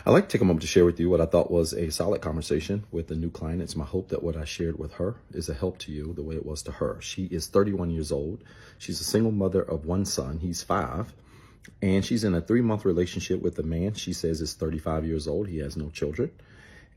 I'd like to take a moment to share with you what I thought was a solid conversation with a new client. It's my hope that what I shared with her is a help to you the way it was to her. She is 31 years old. She's a single mother of one son. He's 5. And she's in a 3-month relationship with a man she says is 35 years old. He has no children.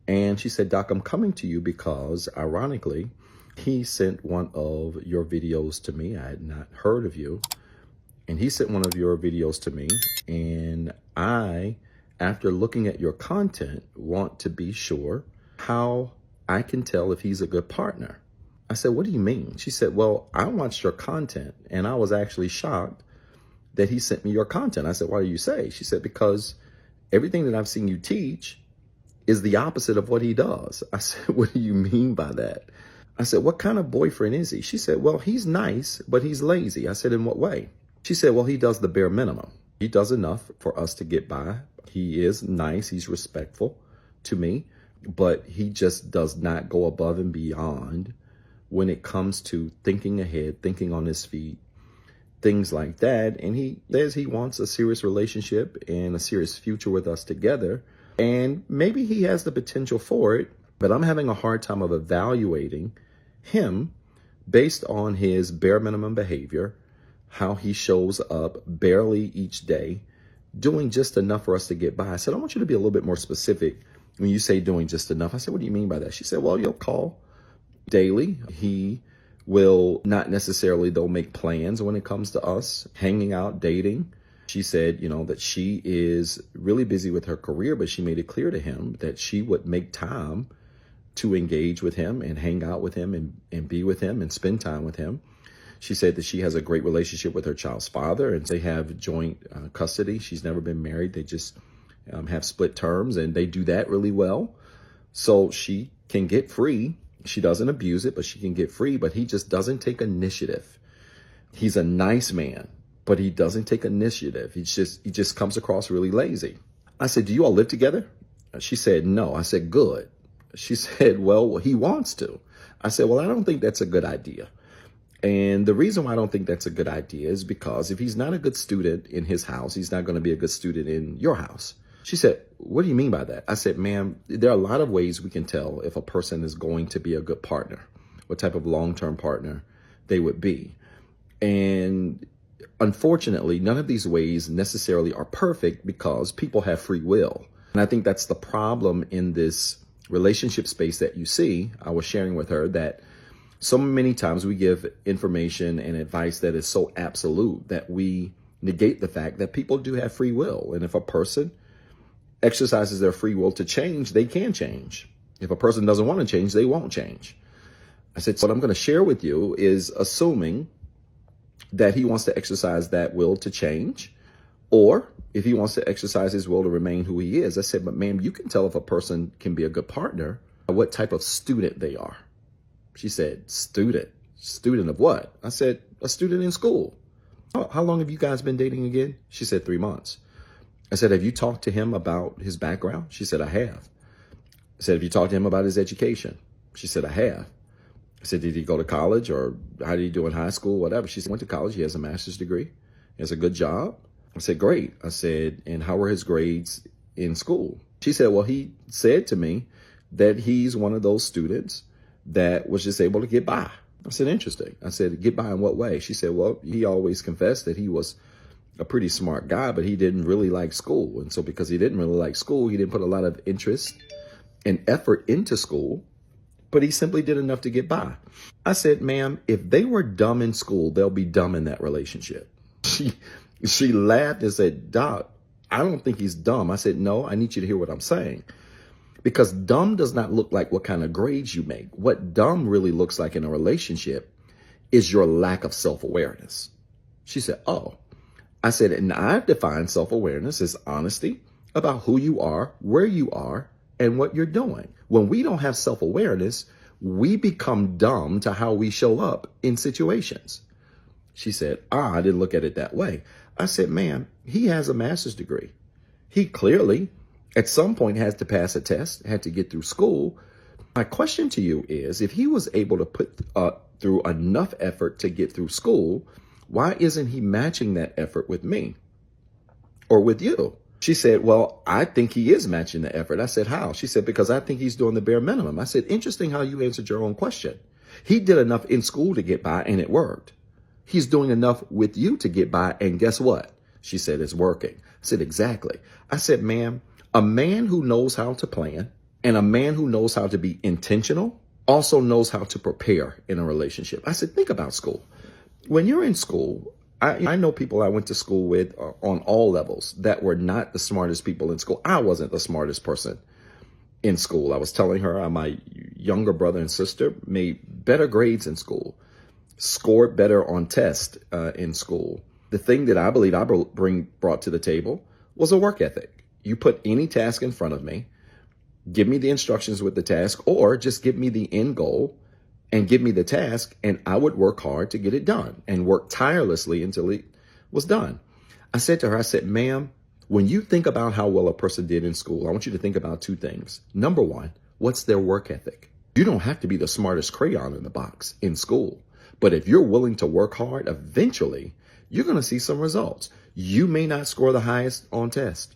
And she said, Doc, I'm coming to you because, ironically, he sent one of your videos to me. I had not heard of you. And he sent one of your videos to me. And I, after looking at your content, want to be sure how I can tell if he's a good partner. I said, what do you mean? She said, well, I watched your content and I was actually shocked that he sent me your content. I said, why do you say? She said, because everything that I've seen you teach is the opposite of what he does. I said, what do you mean by that? I said, what kind of boyfriend is he? She said, well, he's nice, but he's lazy. I said, in what way? She said, well, he does the bare minimum. He does enough for us to get by. He is nice. He's respectful to me, but he just does not go above and beyond when it comes to thinking ahead, thinking on his feet, things like that. And he says he wants a serious relationship and a serious future with us together. And maybe he has the potential for it, but I'm having a hard time of evaluating him based on his bare minimum behavior, how he shows up barely each day, doing just enough for us to get by. I said, I want you to be a little bit more specific when you say doing just enough. I said, what do you mean by that? She said, well, you'll call daily. He will not necessarily, though, make plans when it comes to us hanging out, dating. She said, that she is really busy with her career, but she made it clear to him that she would make time to engage with him and hang out with him and be with him and spend time with him. She said that she has a great relationship with her child's father and they have joint custody. She's never been married. They just have split terms and they do that really well. So she can get free. She doesn't abuse it, but she can get free, but he just doesn't take initiative. He's a nice man, but he doesn't take initiative. He just comes across really lazy. I said, do you all live together? She said, no. I said, good. She said, well, he wants to. I said, well, I don't think that's a good idea. And the reason why I don't think that's a good idea is because if he's not a good student in his house, he's not going to be a good student in your house. She said, what do you mean by that? I said, ma'am, there are a lot of ways we can tell if a person is going to be a good partner, what type of long-term partner they would be. And unfortunately, none of these ways necessarily are perfect because people have free will. And I think that's the problem in this relationship space that you see. I was sharing with her that so many times we give information and advice that is so absolute that we negate the fact that people do have free will. And if a person exercises their free will to change, they can change. If a person doesn't want to change, they won't change. I said, so what I'm going to share with you is assuming that he wants to exercise that will to change, or if he wants to exercise his will to remain who he is. I said, but ma'am, you can tell if a person can be a good partner by what type of student they are. She said, student of what? I said, a student in school. How long have you guys been dating again? She said 3 months. I said, have you talked to him about his background? She said, I have. I said, have you talked to him about his education? She said, I have. I said, did he go to college or how did he do in high school, whatever? She said, went to college. He has a master's degree. He has a good job. I said, great. I said, and how were his grades in school? She said, well, he said to me that he's one of those students that was just able to get by. I said, interesting. I said, get by in what way? She said, well, he always confessed that he was a pretty smart guy, but he didn't really like school. And so because he didn't really like school, he didn't put a lot of interest and effort into school, but he simply did enough to get by. I said, ma'am, if they were dumb in school, they'll be dumb in that relationship. She laughed and said, Doc, I don't think he's dumb. I said, no, I need you to hear what I'm saying. Because dumb does not look like what kind of grades you make. What dumb really looks like in a relationship is your lack of self-awareness. She said, oh. I said, and I've defined self-awareness as honesty about who you are, where you are, and what you're doing. When we don't have self-awareness, we become dumb to how we show up in situations. She said, I didn't look at it that way. I said, ma'am, he has a master's degree. He clearly at some point has to pass a test, had to get through school. My question to you is, if he was able to put through enough effort to get through school, why isn't he matching that effort with me or with you? She said, well, I think he is matching the effort. I said, how? She said, because I think he's doing the bare minimum. I said, interesting how you answered your own question. He did enough in school to get by and it worked. He's doing enough with you to get by. And guess what? She said, it's working. I said, exactly. I said, ma'am, a man who knows how to plan and a man who knows how to be intentional also knows how to prepare in a relationship. I said, think about school. When you're in school, I know people I went to school with on all levels that were not the smartest people in school. I wasn't the smartest person in school. I was telling her my younger brother and sister made better grades in school, scored better on tests in school. The thing that I believe I brought to the table was a work ethic. You put any task in front of me, give me the instructions with the task, or just give me the end goal and give me the task, and I would work hard to get it done and work tirelessly until it was done. I said to her, I said, ma'am, when you think about how well a person did in school, I want you to think about two things. Number one, what's their work ethic? You don't have to be the smartest crayon in the box in school, but if you're willing to work hard, eventually you're going to see some results. You may not score the highest on test,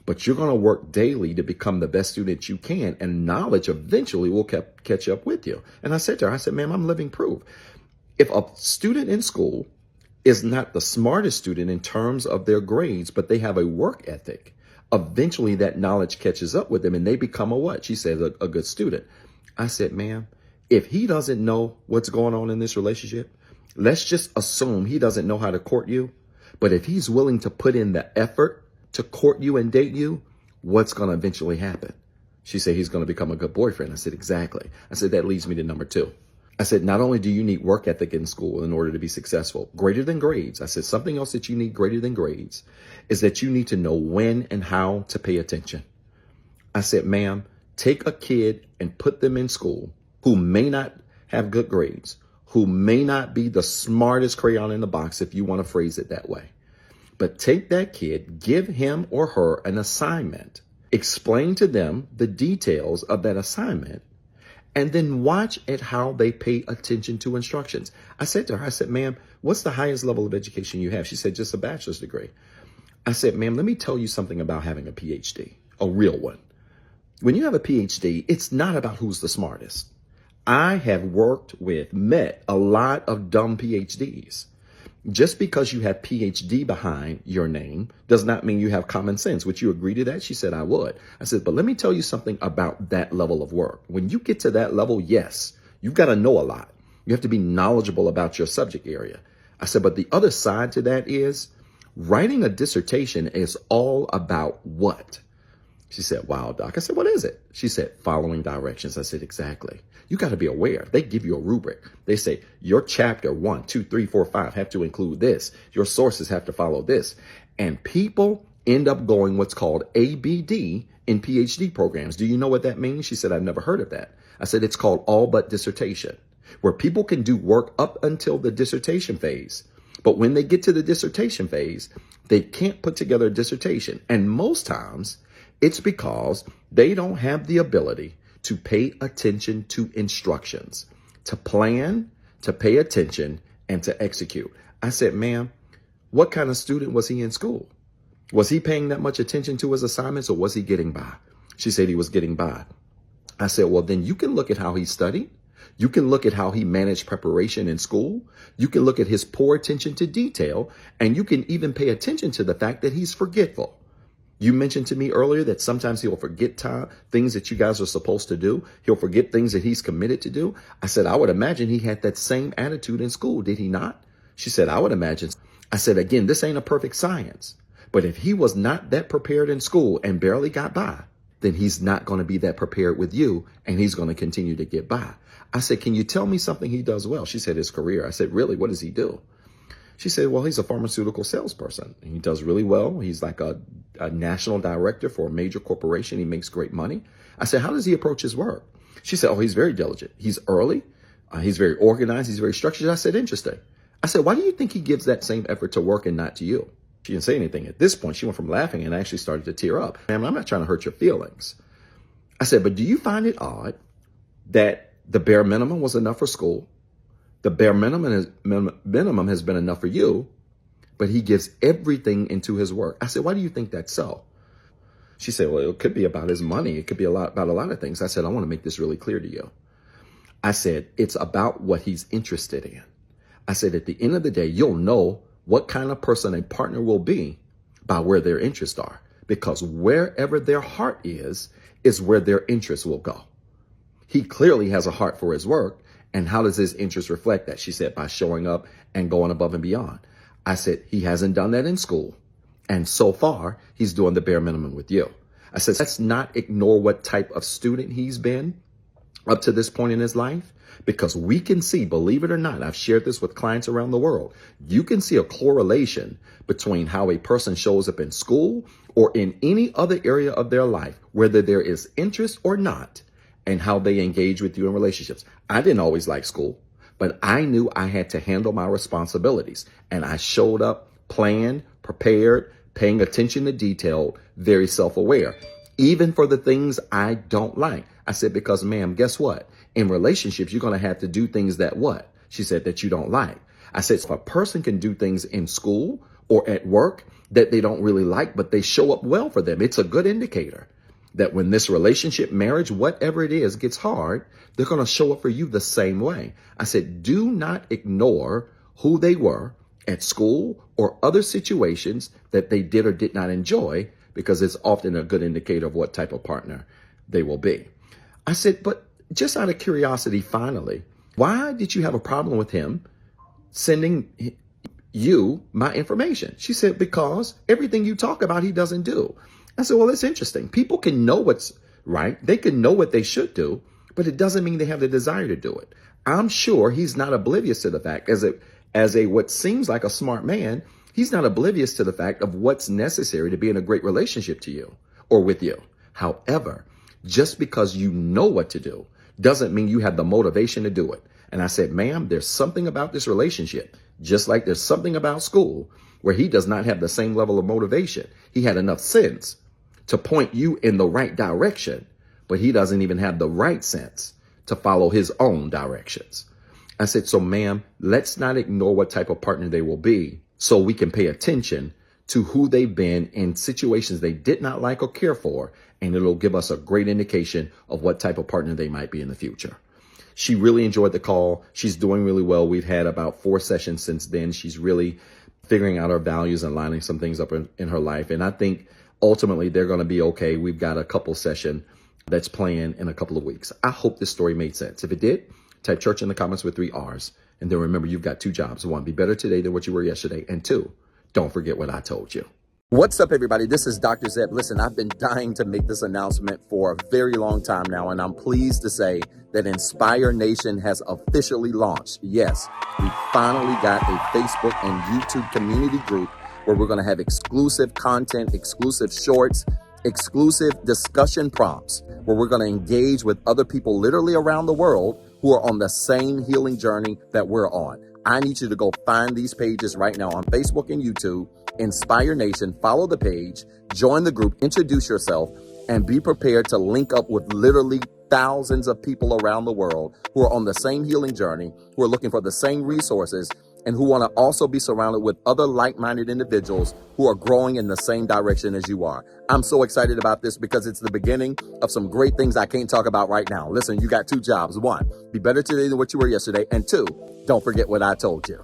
but you're going to work daily to become the best student you can, and knowledge eventually will catch up with you. And I said to her, I said, ma'am, I'm living proof. If a student in school is not the smartest student in terms of their grades, but they have a work ethic, eventually that knowledge catches up with them and they become a what? She said, a good student. I said, ma'am, if he doesn't know what's going on in this relationship, let's just assume he doesn't know how to court you. But if he's willing to put in the effort to court you and date you, what's going to eventually happen? She said, he's going to become a good boyfriend. I said, exactly. I said, that leads me to number two. I said, not only do you need work ethic in school in order to be successful, greater than grades. I said, something else that you need greater than grades is that you need to know when and how to pay attention. I said, ma'am, take a kid and put them in school who may not have good grades, who may not be the smartest crayon in the box, if you want to phrase it that way. But take that kid, give him or her an assignment, explain to them the details of that assignment, and then watch at how they pay attention to instructions. I said to her, I said, ma'am, what's the highest level of education you have? She said, just a bachelor's degree. I said, ma'am, let me tell you something about having a PhD, a real one. When you have a PhD, it's not about who's the smartest. I have met a lot of dumb PhDs. Just because you have PhD behind your name does not mean you have common sense. Would you agree to that? She said, I would. I said, but let me tell you something about that level of work. When you get to that level, yes, you've got to know a lot. You have to be knowledgeable about your subject area. I said, but the other side to that is writing a dissertation is all about what? She said, wow, doc. I said, what is it? She said, following directions. I said, exactly. You got to be aware. They give you a rubric. They say your chapter 1, 2, 3, 4, 5 have to include this. Your sources have to follow this. And people end up going what's called ABD in PhD programs. Do you know what that means? She said, I've never heard of that. I said, it's called all but dissertation, where people can do work up until the dissertation phase. But when they get to the dissertation phase, they can't put together a dissertation. And most times, it's because they don't have the ability to pay attention to instructions, to plan, to pay attention, and to execute. I said, ma'am, what kind of student was he in school? Was he paying that much attention to his assignments, or was he getting by? She said he was getting by. I said, well, then you can look at how he studied. You can look at how he managed preparation in school. You can look at his poor attention to detail, and you can even pay attention to the fact that he's forgetful. You mentioned to me earlier that sometimes he'll forget things that you guys are supposed to do. He'll forget things that he's committed to do. I said, I would imagine he had that same attitude in school. Did he not? She said, I would imagine. I said, again, this ain't a perfect science. But if he was not that prepared in school and barely got by, then he's not going to be that prepared with you, and he's going to continue to get by. I said, can you tell me something he does well? She said, his career. I said, really? What does he do? She said, well, he's a pharmaceutical salesperson. He does really well. He's like a national director for a major corporation. He makes great money. I said, how does he approach his work? She said, oh, he's very diligent. He's early. He's very organized. He's very structured. I said, interesting. I said, why do you think he gives that same effort to work and not to you? She didn't say anything. At this point, she went from laughing and actually started to tear up. Man, I'm not trying to hurt your feelings. I said, but do you find it odd that the bare minimum was enough for school? The bare minimum has been enough for you, but he gives everything into his work. I said, why do you think that's so? She said, well, it could be about his money. It could be about a lot of things. I said, I want to make this really clear to you. I said, it's about what he's interested in. I said, at the end of the day, you'll know what kind of person a partner will be by where their interests are, because wherever their heart is where their interests will go. He clearly has a heart for his work. And how does his interest reflect that? She said, by showing up and going above and beyond. I said, he hasn't done that in school. And so far, he's doing the bare minimum with you. I said, let's not ignore what type of student he's been up to this point in his life, because we can see, believe it or not, I've shared this with clients around the world. You can see a correlation between how a person shows up in school or in any other area of their life, whether there is interest or not, and how they engage with you in relationships. I didn't always like school, but I knew I had to handle my responsibilities. And I showed up, planned, prepared, paying attention to detail, very self-aware, even for the things I don't like. I said, because ma'am, guess what? In relationships, you're going to have to do things that what? She said, that you don't like. I said, if a person can do things in school or at work that they don't really like, but they show up well for them, it's a good indicator that when this relationship, marriage, whatever it is, gets hard, they're going to show up for you the same way. I said, do not ignore who they were at school or other situations that they did or did not enjoy, because it's often a good indicator of what type of partner they will be. I said, but just out of curiosity, finally, why did you have a problem with him sending you my information? She said, because everything you talk about, he doesn't do. I said, well, that's interesting. People can know what's right. They can know what they should do, but it doesn't mean they have the desire to do it. I'm sure he's not oblivious to the fact, as a what seems like a smart man, he's not oblivious to the fact of what's necessary to be in a great relationship to you or with you. However, just because you know what to do doesn't mean you have the motivation to do it. And I said, ma'am, there's something about this relationship, just like there's something about school, where he does not have the same level of motivation. He had enough sense to point you in the right direction, but he doesn't even have the right sense to follow his own directions. I said, so ma'am, let's not ignore what type of partner they will be, so we can pay attention to who they've been in situations they did not like or care for, and it'll give us a great indication of what type of partner they might be in the future. She really enjoyed the call. She's doing really well. We've had about 4 sessions since then. She's really figuring out her values and lining some things up in her life. And I think ultimately they're going to be okay. We've got a couple session that's planned in a couple of weeks. I hope this story made sense. If it did, type church in the comments with 3 R's. And then remember, you've got 2 jobs. 1, be better today than what you were yesterday. And 2, don't forget what I told you. What's up, everybody? This is Dr. Zeb. Listen, I've been dying to make this announcement for a very long time now, and I'm pleased to say that Inspire Nation has officially launched. Yes, we finally got a Facebook and YouTube community group where we're going to have exclusive content, exclusive shorts, exclusive discussion prompts, where we're going to engage with other people literally around the world who are on the same healing journey that we're on. I need you to go find these pages right now on Facebook and YouTube. Inspire Nation, follow the page, join the group, introduce yourself, and be prepared to link up with literally thousands of people around the world who are on the same healing journey, who are looking for the same resources, and who want to also be surrounded with other like-minded individuals who are growing in the same direction as you are. I'm so excited about this because it's the beginning of some great things I can't talk about right now. Listen, you got 2 jobs. 1, be better today than what you were yesterday. And 2, don't forget what I told you.